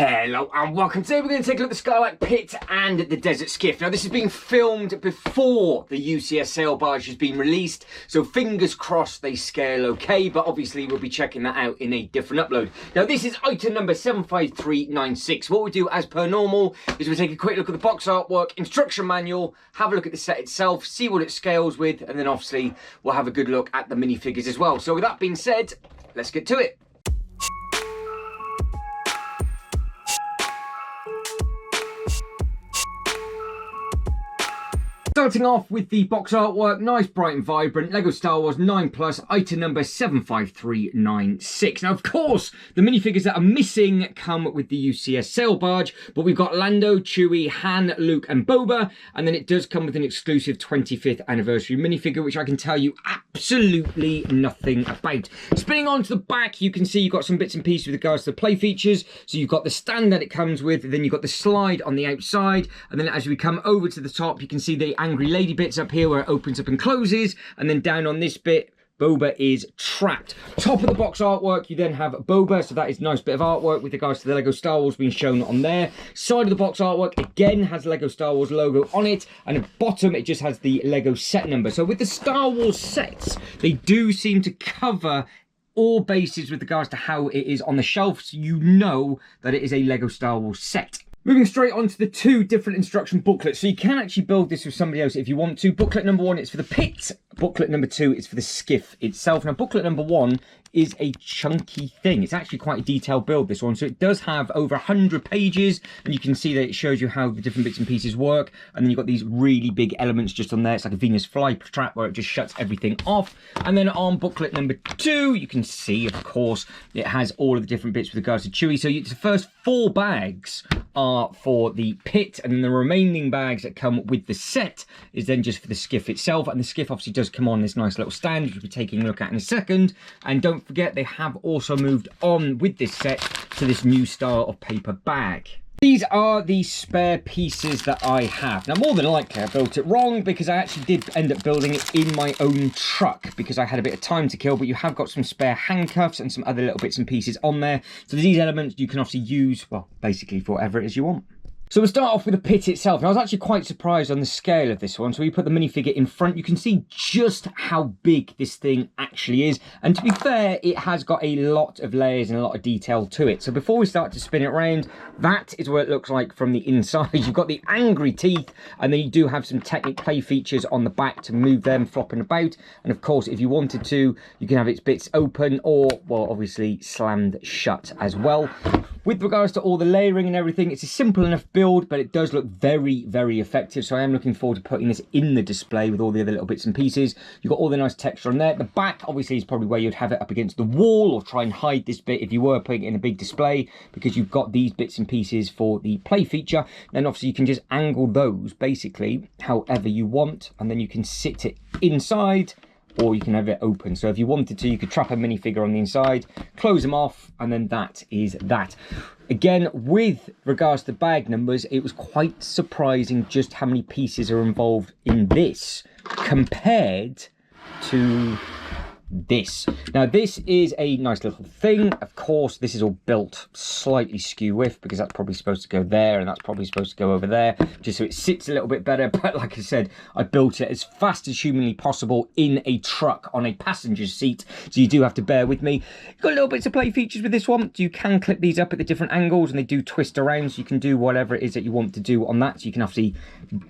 Hello and welcome. Today we're going to take a look at the Sarlacc pit and the desert skiff. Now this is being filmed before the UCS sail barge has been released, so fingers crossed they scale okay, but obviously we'll be checking that out in a different upload. Now this is item number 75396. What we do as per normal is we take a quick look at the box artwork, instruction manual, have a look at the set itself, see what it scales with, and then obviously we'll have a good look at the minifigures as well. So with that being said, let's get to it. Starting off with the box artwork, nice, bright and vibrant, Lego Star Wars 9+, item number 75396. Now, of course, the minifigures that are missing come with the UCS sail barge, but we've got Lando, Chewie, Han, Luke and Boba, and then it does come with an exclusive 25th anniversary minifigure, which I can tell you absolutely nothing about. Spinning on to the back, you can see you've got some bits and pieces with regards to the play features. So you've got the stand that it comes with, then you've got the slide on the outside, and then as we come over to the top, you can see the angry lady bits up here where it opens up and closes, and then down on this bit Boba is trapped. Top of the box artwork, you then have Boba, so that is a nice bit of artwork with regards to the Lego Star Wars being shown on there. Side of the box artwork again has Lego Star Wars logo on it, and at the bottom it just has the Lego set number. So with the Star Wars sets, they do seem to cover all bases with regards to how it is on the shelf, so you know that it is a Lego Star Wars set. Moving straight on to the two different instruction booklets. So you can actually build this with somebody else if you want to. Booklet number 1 is for the pit. Booklet number 2 is for the skiff itself. Now, booklet number 1 is a chunky thing. It's actually quite a detailed build, this one. So it does have over 100 pages, and you can see that it shows you how the different bits and pieces work. And then you've got these really big elements just on there. It's like a Venus flytrap where it just shuts everything off. And then on booklet number 2, you can see, of course, it has all of the different bits with regards to Chewie. So the first 4 bags are for the pit, and then the remaining bags that come with the set is then just for the skiff itself. And the skiff obviously does come on this nice little stand, which we'll be taking a look at in a second. And don't forget, they have also moved on with this set to this new style of paper bag. These are the spare pieces that I have. Now, more than likely I built it wrong, because I actually did end up building it in my own truck because I had a bit of time to kill, but you have got some spare handcuffs and some other little bits and pieces on there. So these elements you can obviously use, well, basically for whatever it is you want. So we'll start off with the pit itself. Now, I was actually quite surprised on the scale of this one. So we put the minifigure in front. You can see just how big this thing actually is. And to be fair, it has got a lot of layers and a lot of detail to it. So before we start to spin it around, that is what it looks like from the inside. You've got the angry teeth, and then you do have some Technic play features on the back to move them flopping about. And of course, if you wanted to, you can have its bits open or, well, obviously slammed shut as well. With regards to all the layering and everything, it's a simple enough build, but it does look very, very effective. So I am looking forward to putting this in the display with all the other little bits and pieces. You've got all the nice texture on there. The back, obviously, is probably where you'd have it up against the wall or try and hide this bit if you were putting it in a big display, because you've got these bits and pieces for the play feature. Then obviously you can just angle those basically however you want, and then you can sit it inside, or you can have it open. So if you wanted to, you could trap a minifigure on the inside, close them off, and then that is that. Again, with regards to bag numbers, it was quite surprising just how many pieces are involved in this compared to this. Now, this is a nice little thing. Of course, this is all built slightly skew width, because that's probably supposed to go there and that's probably supposed to go over there, just so it sits a little bit better. But like I said, I built it as fast as humanly possible in a truck on a passenger seat, so you do have to bear with me. You've got little bits of play features with this one. You can clip these up at the different angles, and they do twist around, so you can do whatever it is that you want to do on that. So you can obviously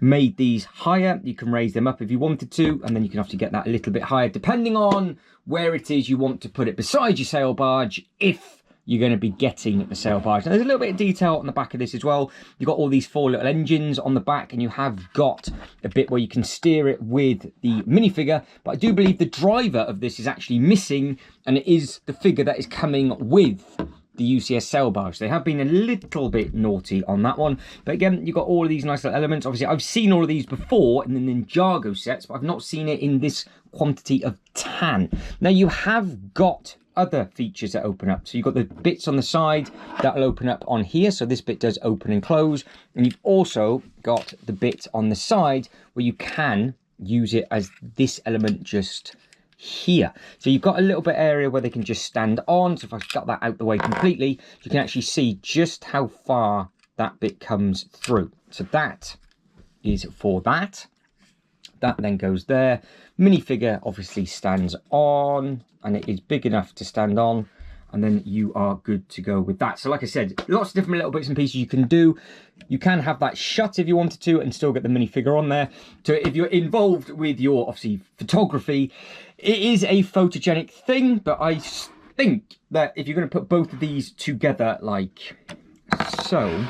make these higher, you can raise them up if you wanted to, and then you can obviously get that a little bit higher depending on where it is you want to put it beside your sail barge, if you're going to be getting the sail barge. Now, there's a little bit of detail on the back of this as well. You've got all these 4 little engines on the back, and you have got a bit where you can steer it with the minifigure. But I do believe the driver of this is actually missing, and it is the figure that is coming with the UCS sail barge. They have been a little bit naughty on that one, but again, you've got all of these nice little elements. Obviously, I've seen all of these before in the Ninjago sets, but I've not seen it in this quantity of tan. Now, you have got other features that open up. So you've got the bits on the side that'll open up on here. So this bit does open and close. And you've also got the bit on the side where you can use it as this element just here. So you've got a little bit area where they can just stand on. So if I've got that out the way completely, you can actually see just how far that bit comes through. So that is for that. That then goes there. Minifigure obviously stands on, and it is big enough to stand on, and then you are good to go with that. So like I said, lots of different little bits and pieces you can do. You can have that shut if you wanted to and still get the minifigure on there. So if you're involved with your, obviously, photography, it is a photogenic thing, but I think that if you're going to put both of these together like so,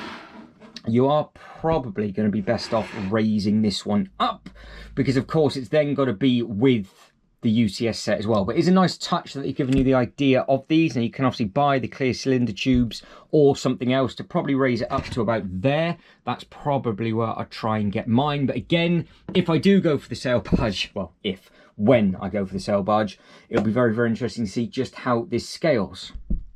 you are probably going to be best off raising this one up, because of course it's then got to be with the UCS set as well. But it's a nice touch that they've given you the idea of these, and you can obviously buy the clear cylinder tubes or something else to probably raise it up to about there. That's probably where I'd try and get mine. But again, if I do go for the sail barge, well, when I go for the sail barge, it'll be very, very interesting to see just how this scales.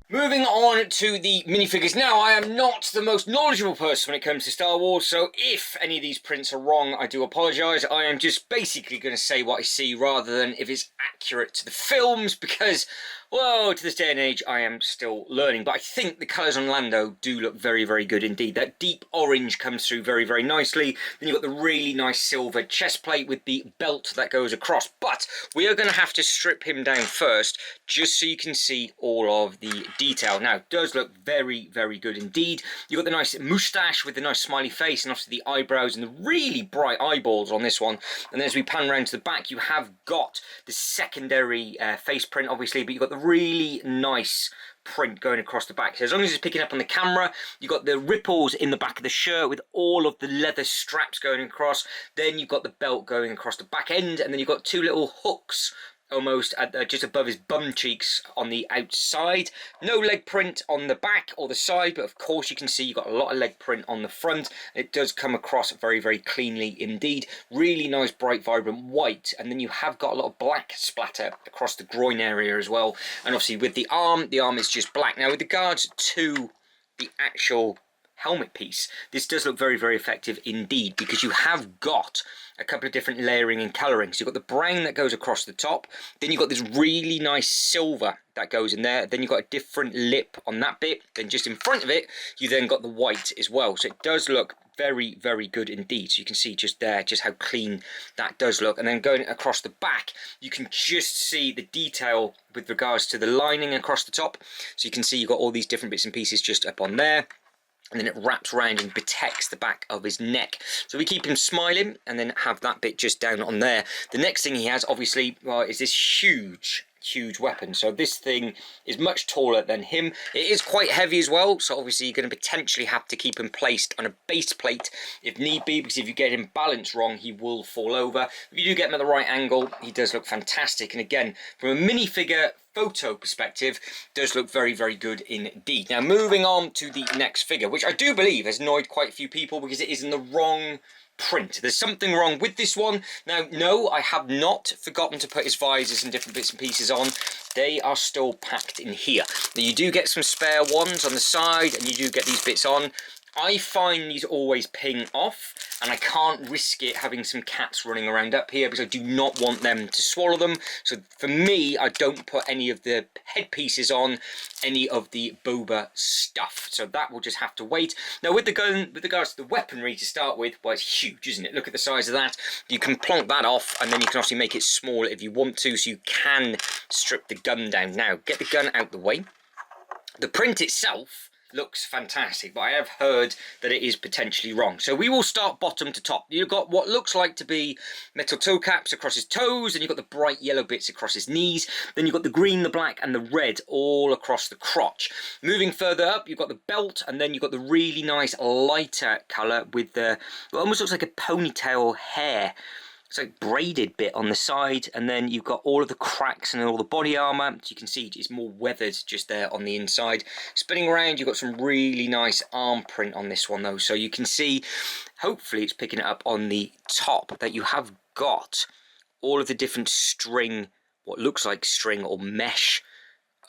Moving on to the minifigures. Now, I am not the most knowledgeable person when it comes to Star Wars, so if any of these prints are wrong, I do apologise. I am just basically going to say what I see rather than if it's accurate to the films, because, well, to this day and age, I am still learning. But I think the colours on Lando do look very, very good indeed. That deep orange comes through very, very nicely. Then you've got the really nice silver chest plate with the belt that goes across. But we are going to have to strip him down first, just so you can see all of the detail. Now, it does look very, very good indeed. You've got the nice moustache with the nice smiley face, and obviously the eyebrows and the really bright eyeballs on this one. And then as we pan around to the back, you have got the secondary face print, obviously, but you've got the really nice print going across the back. So as long as it's picking up on the camera, you've got the ripples in the back of the shirt with all of the leather straps going across. Then you've got the belt going across the back end, and then you've got two little hooks almost at just above his bum cheeks on the outside. No leg print on the back or the side, but of course you can see you've got a lot of leg print on the front. It does come across very, very cleanly indeed. Really nice, bright, vibrant white, and then you have got a lot of black splatter across the groin area as well. And obviously with the arm is just black. Now with regards to the actual helmet piece, this does look very, very effective indeed, because you have got a couple of different layering and colouring. So you've got the brown that goes across the top, then you've got this really nice silver that goes in there, then you've got a different lip on that bit, then just in front of it you then got the white as well. So it does look very, very good indeed. So you can see just there just how clean that does look. And then going across the back, you can just see the detail with regards to the lining across the top. So you can see you've got all these different bits and pieces just up on there, and then it wraps around and protects the back of his neck. So we keep him smiling and then have that bit just down on there. The next thing he has, obviously, well, is this huge weapon. So this thing is much taller than him. It is quite heavy as well, so obviously you're going to potentially have to keep him placed on a base plate if need be, because if you get him balanced wrong, he will fall over. If you do get him at the right angle, he does look fantastic. And again, from a minifigure photo perspective, does look very, very good indeed. Now moving on to the next figure, which I do believe has annoyed quite a few people because it is in the wrong print. There's something wrong with this one. Now, no, I have not forgotten to put his visors and different bits and pieces on. They are still packed in here. Now, you do get some spare ones on the side, and you do get these bits on. I find these always ping off, and I can't risk it having some cats running around up here because I do not want them to swallow them. So for me, I don't put any of the headpieces on, any of the Boba stuff. So that will just have to wait. Now with the gun, with regards to the weaponry to start with, well, it's huge, isn't it? Look at the size of that. You can plonk that off, and then you can obviously make it small if you want to, so you can strip the gun down. Now, get the gun out the way. The print itself looks fantastic, but I have heard that it is potentially wrong. So we will start bottom to top. You've got what looks like to be metal toe caps across his toes, and you've got the bright yellow bits across his knees. Then you've got the green, the black, and the red all across the crotch. Moving further up, you've got the belt, and then you've got the really nice lighter colour with the, it almost looks like a ponytail hair. It's like braided bit on the side, and then you've got all of the cracks and all the body armour. So you can see it's more weathered just there on the inside. Spinning around, you've got some really nice arm print on this one though. So you can see, hopefully it's picking it up on the top, that you have got all of the different string, what looks like string or mesh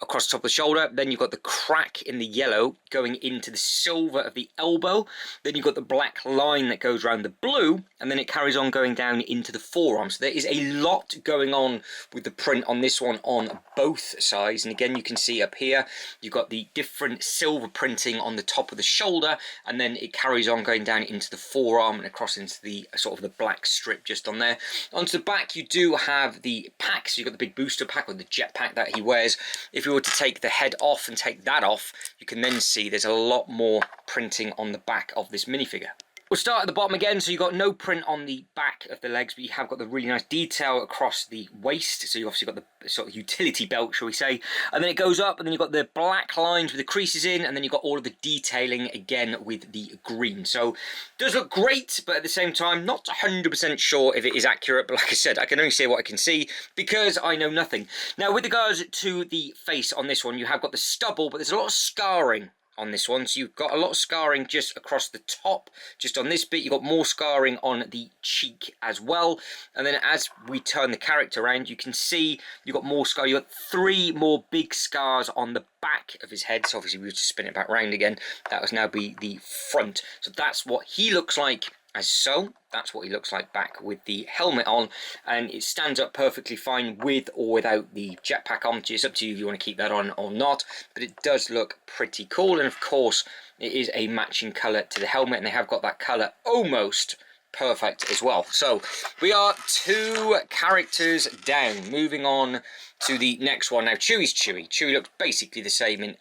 across the top of the shoulder. Then you've got the crack in the yellow going into the silver of the elbow. Then you've got the black line that goes around the blue, and then it carries on going down into the forearm. So there is a lot going on with the print on this one on both sides. And again, you can see up here, you've got the different silver printing on the top of the shoulder, and then it carries on going down into the forearm and across into the sort of the black strip just on there. Onto the back, you do have the pack. So you've got the big booster pack or the jet pack that he wears. If you were to take the head off and take that off, you can then see there's a lot more printing on the back of this minifigure. We'll start at the bottom again. So you've got no print on the back of the legs, but you have got the really nice detail across the waist. So you've obviously got the sort of utility belt, shall we say. And then it goes up, and then you've got the black lines with the creases in, and then you've got all of the detailing again with the green. So it does look great, but at the same time, not 100% sure if it is accurate. But like I said, I can only say what I can see because I know nothing. Now, with regards to the face on this one, you have got the stubble, but there's a lot of scarring on this one. So you've got a lot of scarring just across the top, just on this bit. You've got more scarring on the cheek as well. And then as we turn the character around, you can see you've got more scar. You've got 3 more big scars on the back of his head. So obviously we were to spin it back round again. That will now be the front. So that's what he looks like as so. That's what he looks like back with the helmet on, and it stands up perfectly fine with or without the jetpack on. It's up to you if you want to keep that on or not, but it does look pretty cool. And of course it is a matching colour to the helmet, and they have got that colour almost perfect as well. So we are 2 characters down. Moving on to the next one. Now Chewie's Chewie. Chewie looks basically the same in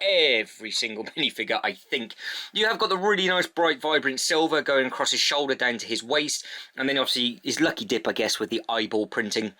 every single minifigure, I think. You have got the really nice bright vibrant silver going across his shoulder down to his waist, and then obviously his lucky dip, I guess, with the eyeball printing.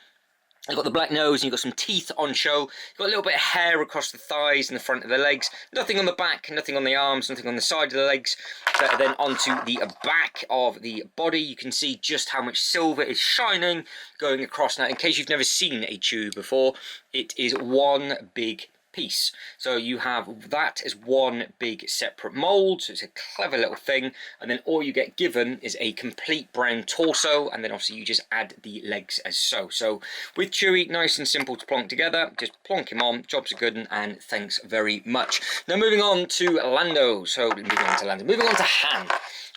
You've got the black nose, and you've got some teeth on show. You've got a little bit of hair across the thighs and the front of the legs. Nothing on the back, nothing on the arms, nothing on the side of the legs. But then onto the back of the body, you can see just how much silver is shining going across. Now, in case you've never seen a Chewie before, it is one big piece. So you have that as one big separate mold, so it's a clever little thing, and then all you get given is a complete brown torso, and then obviously you just add the legs as so. So with Chewie, nice and simple to plonk together, just plonk him on, jobs are good, and thanks very much. Now moving on to Lando. Moving on to Han.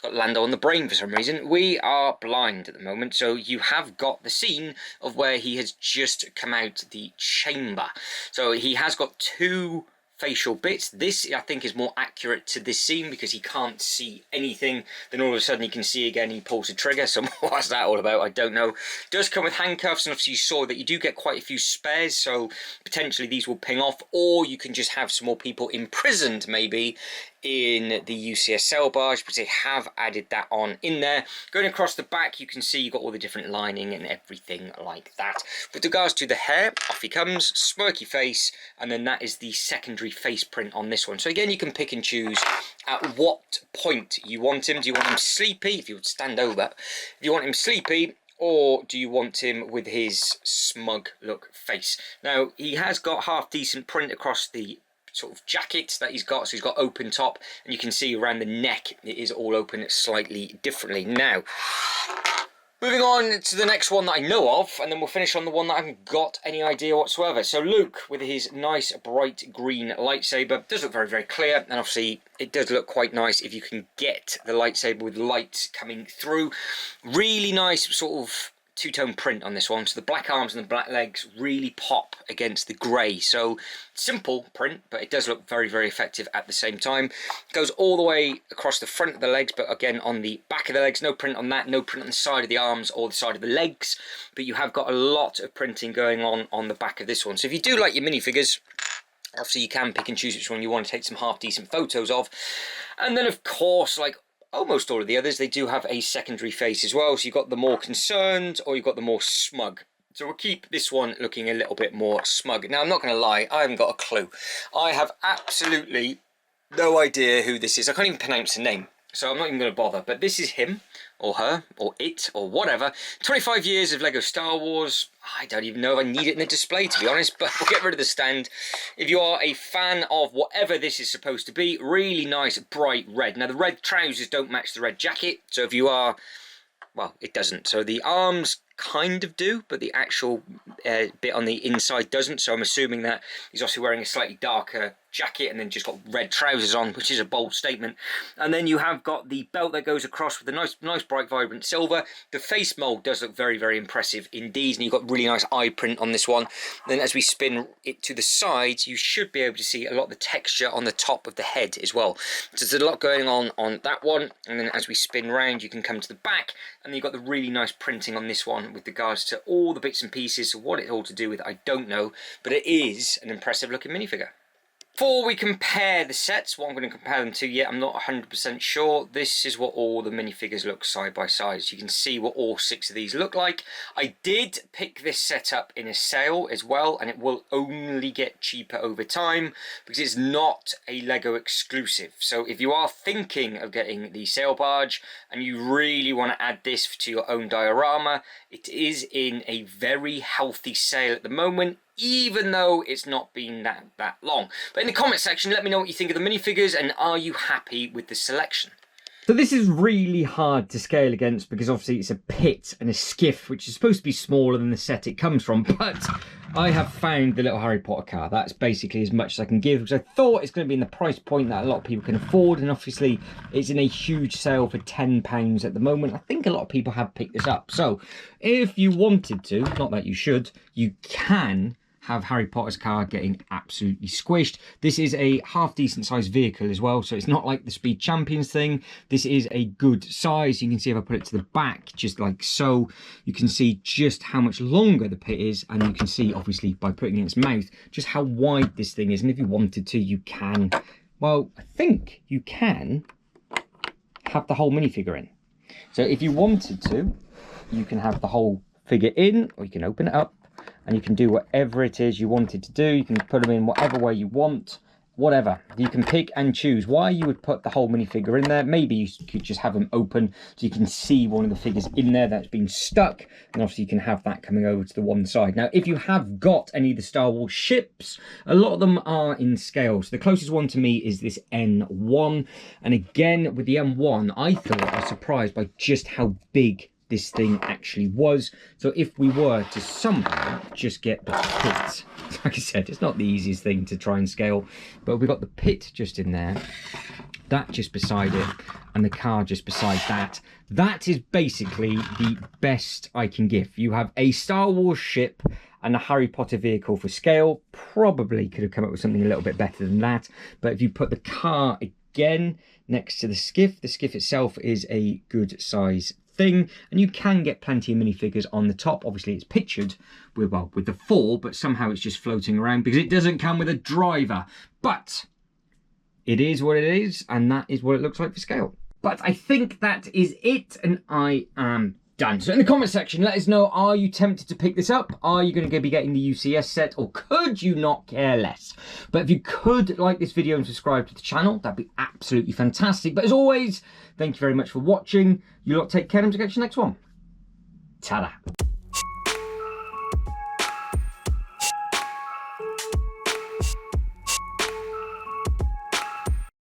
Got Lando on the brain for some reason. We are blind at the moment, so you have got the scene of where he has just come out the chamber. So he has got 2 facial bits. This, I think, is more accurate to this scene because he can't see anything. Then all of a sudden he can see again, he pulls the trigger. So what's that all about? I don't know. It does come with handcuffs, and obviously you saw that you do get quite a few spares, so potentially these will ping off, or you can just have some more people imprisoned maybe in the UCS cell barge, but they have added that on in there. Going across the back, you can see you've got all the different lining and everything like that. With regards to the hair, off he comes, smirky face, and then that is the secondary face print on this one. So again, you can pick and choose at what point you want him. Do you want him sleepy, if you would stand over, if you want him sleepy, or do you want him with his smug look face? Now, he has got half decent print across the sort of jacket that he's got. So he's got open top, and you can see around the neck it is all open slightly differently. Now, moving on to the next one that I know of, and then we'll finish on the one that I haven't got any idea whatsoever. So Luke, with his nice bright green lightsaber, does look very, very clear, and obviously it does look quite nice if you can get the lightsaber with light coming through. Really nice sort of 2-tone print on this one, so the black arms and the black legs really pop against the grey. So simple print, but it does look very, very effective at the same time. It goes all the way across the front of the legs, but again on the back of the legs, no print on that, no print on the side of the arms or the side of the legs, but you have got a lot of printing going on the back of this one. So if you do like your minifigures, obviously you can pick and choose which one you want to take some half decent photos of. And then of course, like almost all of the others, they do have a secondary face as well. So you've got the more concerned, or you've got the more smug. So we'll keep this one looking a little bit more smug. Now, I'm not going to lie, I haven't got a clue. I have absolutely no idea who this is. I can't even pronounce the name, so I'm not even going to bother. But this is him, or her, or it, or whatever. 25 years of LEGO Star Wars. I don't even know if I need it in the display, to be honest, but we'll get rid of the stand. If you are a fan of whatever this is supposed to be, really nice bright red. Now, the red trousers don't match the red jacket, so if you are, well, it doesn't. So the arms kind of do, but the actual bit on the inside doesn't. So I'm assuming that he's obviously wearing a slightly darker jacket and then just got red trousers on, which is a bold statement. And then you have got the belt that goes across with a nice bright vibrant silver. The face mold does look very, very impressive indeed, and you've got really nice eye print on this one. Then as we spin it to the sides, you should be able to see a lot of the texture on the top of the head as well. So there's a lot going on that one. And then as we spin round, you can come to the back, and you've got the really nice printing on this one with regards to all the bits and pieces. So what it's all to do with, I don't know, but it is an impressive looking minifigure. Before we compare the sets, what I'm going to compare them to yet, I'm not 100% sure. This is what all the minifigures look side by side. So you can see what all 6 of these look like. I did pick this set up in a sale as well, and it will only get cheaper over time because it's not a Lego exclusive. So if you are thinking of getting the sail barge and you really want to add this to your own diorama, it is in a very healthy sale at the moment, even though it's not been that long. But in the comment section, let me know what you think of the minifigures, and are you happy with the selection? So this is really hard to scale against because obviously it's a pit and a skiff, which is supposed to be smaller than the set it comes from, but I have found the little Harry Potter car. That's basically as much as I can give, because I thought it's going to be in the price point that a lot of people can afford, and obviously it's in a huge sale for £10 at the moment. I think a lot of people have picked this up. So if you wanted to, not that you should, you can have Harry Potter's car getting absolutely squished. This is a half decent sized vehicle as well, so it's not like the Speed Champions thing. This is a good size. You can see if I put it to the back, just like so, you can see just how much longer the pit is, and you can see obviously by putting it in its mouth just how wide this thing is. And if you wanted to, you can, well, I think you can have the whole minifigure in. So if you wanted to, you can have the whole figure in, or you can open it up and you can do whatever it is you wanted to do. You can put them in whatever way you want, whatever. You can pick and choose why you would put the whole minifigure in there. Maybe you could just have them open so you can see one of the figures in there that's been stuck, and obviously you can have that coming over to the one side. Now, if you have got any of the Star Wars ships, a lot of them are in scale. So the closest one to me is this N1, and again with the M1, I thought I was surprised by just how big this thing actually was. So if we were to somehow just get the pit, like I said, it's not the easiest thing to try and scale, but we've got the pit just in there, that just beside it, and the car just beside that. That is basically the best I can give. You have a Star Wars ship and a Harry Potter vehicle for scale. Probably could have come up with something a little bit better than that, but if you put the car again next to the skiff itself is a good size thing, and you can get plenty of minifigures on the top. Obviously it's pictured with, well, with the 4, but somehow it's just floating around because it doesn't come with a driver. But it is what it is, and that is what it looks like for scale. But I think that is it, and I am done. So in the comment section, let us know, are you tempted to pick this up? Are you going to be getting the UCS set, or could you not care less? But if you could like this video and subscribe to the channel, that'd be absolutely fantastic. But as always, thank you very much for watching. You lot take care, and to catch you next one. Ta-da.